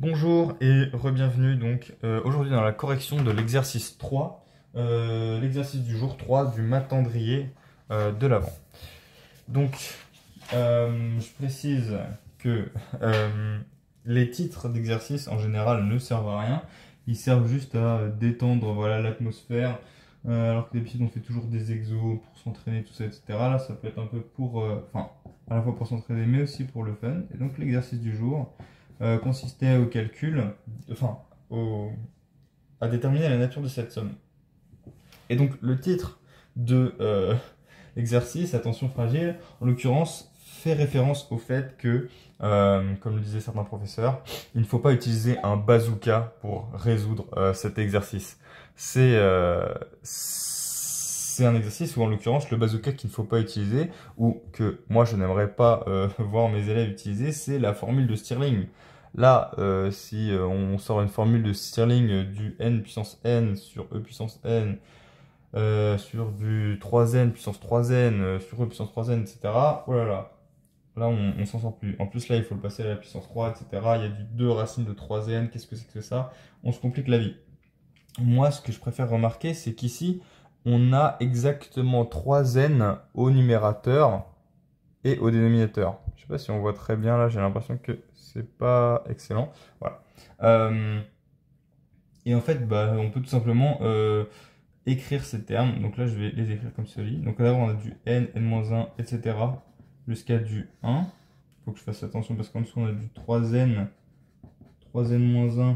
Bonjour et re-bienvenue donc aujourd'hui dans la correction de l'exercice 3, l'exercice du jour 3 du matandrier de l'Avent. Donc je précise que les titres d'exercice en général ne servent à rien, ils servent juste à détendre voilà, l'atmosphère, alors que d'habitude on fait toujours des exos pour s'entraîner, tout ça, etc. Là ça peut être un peu pour, enfin à la fois pour s'entraîner mais aussi pour le fun. Et donc l'exercice du jour consistait au calcul, enfin, à déterminer la nature de cette somme. Et donc le titre de l'exercice, attention fragile, en l'occurrence, fait référence au fait que, comme le disaient certains professeurs, il ne faut pas utiliser un bazooka pour résoudre cet exercice. C'est un exercice où, en l'occurrence, le bazooka qu'il ne faut pas utiliser, ou que moi je n'aimerais pas voir mes élèves utiliser, c'est la formule de Stirling. Là, si on sort une formule de Stirling du n puissance n sur e puissance n, sur du 3n puissance 3n, sur e puissance 3n, etc. Oh là là, là on s'en sort plus. En plus là il faut le passer à la puissance 3, etc. Il y a du 2 racines de 3n, qu'est-ce que c'est que ça? On se complique la vie. Moi ce que je préfère remarquer c'est qu'ici on a exactement 3n au numérateur et au dénominateur. Je sais pas si on voit très bien là, j'ai l'impression que c'est pas excellent. Voilà. Et en fait, bah, on peut tout simplement écrire ces termes. Donc là, je vais les écrire comme ceci. Donc là, on a du n, n-1, etc. jusqu'à du 1. Il faut que je fasse attention parce qu'en dessous, on a du 3n, 3n-1,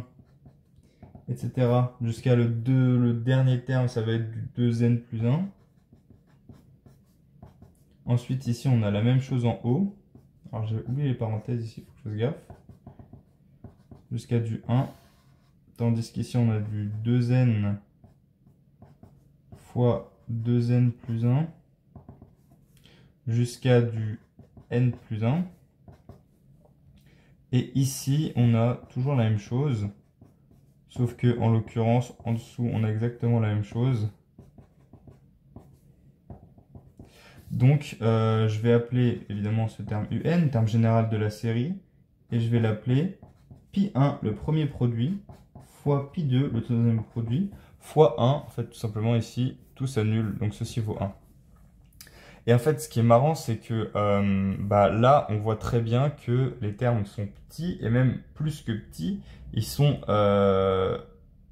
etc. Jusqu'à le dernier terme, ça va être du 2n plus 1. Ensuite, ici, on a la même chose en haut. Alors, j'ai oublié les parenthèses ici, il faut que je fasse gaffe. Jusqu'à du 1. Tandis qu'ici, on a du 2n fois 2n plus 1 jusqu'à du n plus 1. Et ici, on a toujours la même chose, sauf que en l'occurrence, en dessous, on a exactement la même chose. Donc, je vais appeler évidemment ce terme UN, terme général de la série, et je vais l'appeler pi1, le premier produit, fois pi2, le deuxième produit, fois 1. En fait, tout simplement ici, tout s'annule, donc ceci vaut 1. Et en fait, ce qui est marrant, c'est que bah, là, on voit très bien que les termes sont petits, et même plus que petits,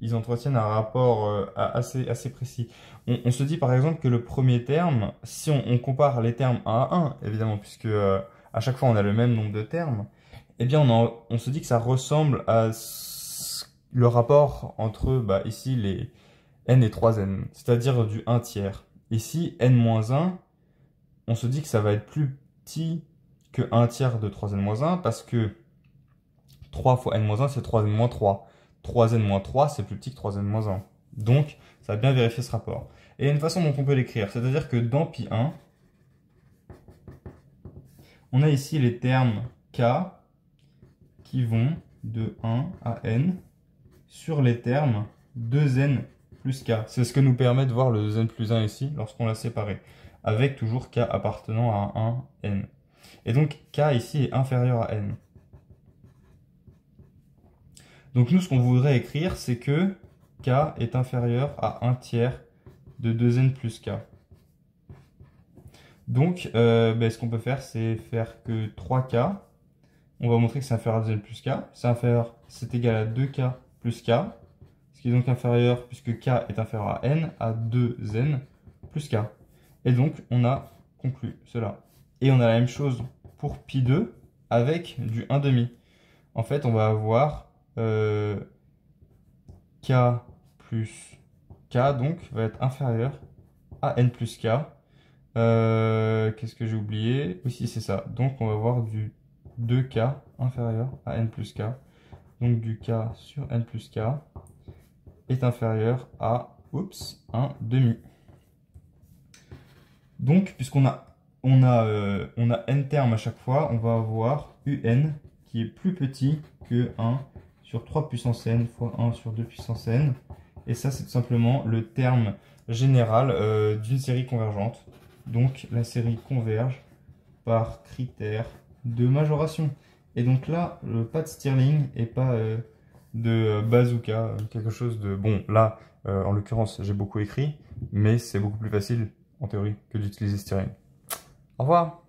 ils entretiennent un rapport assez précis. On se dit par exemple que le premier terme, si on compare les termes 1 à 1, évidemment, puisque à chaque fois on a le même nombre de termes, eh bien on se dit que ça ressemble à le rapport entre bah, ici les n et 3n, c'est-à-dire du 1 tiers. Ici, n-1, on se dit que ça va être plus petit que 1 tiers de 3n-1 parce que 3 fois n-1 c'est 3n-3. 3n-3 c'est plus petit que 3n-1. Donc ça va bien vérifier ce rapport. Et il y a une façon dont on peut l'écrire, c'est-à-dire que dans pi1, on a ici les termes k qui vont de 1 à n sur les termes 2n plus k. C'est ce que nous permet de voir le 2n plus 1 ici lorsqu'on l'a séparé, avec toujours k appartenant à 1 n. Et donc k ici est inférieur à n. Donc nous, ce qu'on voudrait écrire, c'est que k est inférieur à 1 tiers de 2n plus k. Donc, ce qu'on peut faire, c'est faire que 3k. On va montrer que c'est inférieur à 2n plus k. C'est égal à 2k plus k. Ce qui est donc inférieur, puisque k est inférieur à n, à 2n plus k. Et donc, on a conclu cela. Et on a la même chose pour pi2 avec du 1,5. En fait, on va avoir k plus k, donc, va être inférieur à n plus k. Qu'est-ce que j'ai oublié? Oui, si, c'est ça. Donc, on va avoir du 2k inférieur à n plus k. Donc, du k sur n plus k est inférieur à, oups, 1,5. Donc, puisqu'on a n termes à chaque fois, on va avoir un qui est plus petit que 1 sur 3 puissance n fois 1 sur 2 puissance n. Et ça, c'est tout simplement le terme général d'une série convergente. Donc, la série converge par critère de majoration. Et donc là, pas de Stirling et pas de bazooka, quelque chose de... Bon, là, en l'occurrence, j'ai beaucoup écrit, mais c'est beaucoup plus facile, en théorie, que d'utiliser Stirling. Au revoir!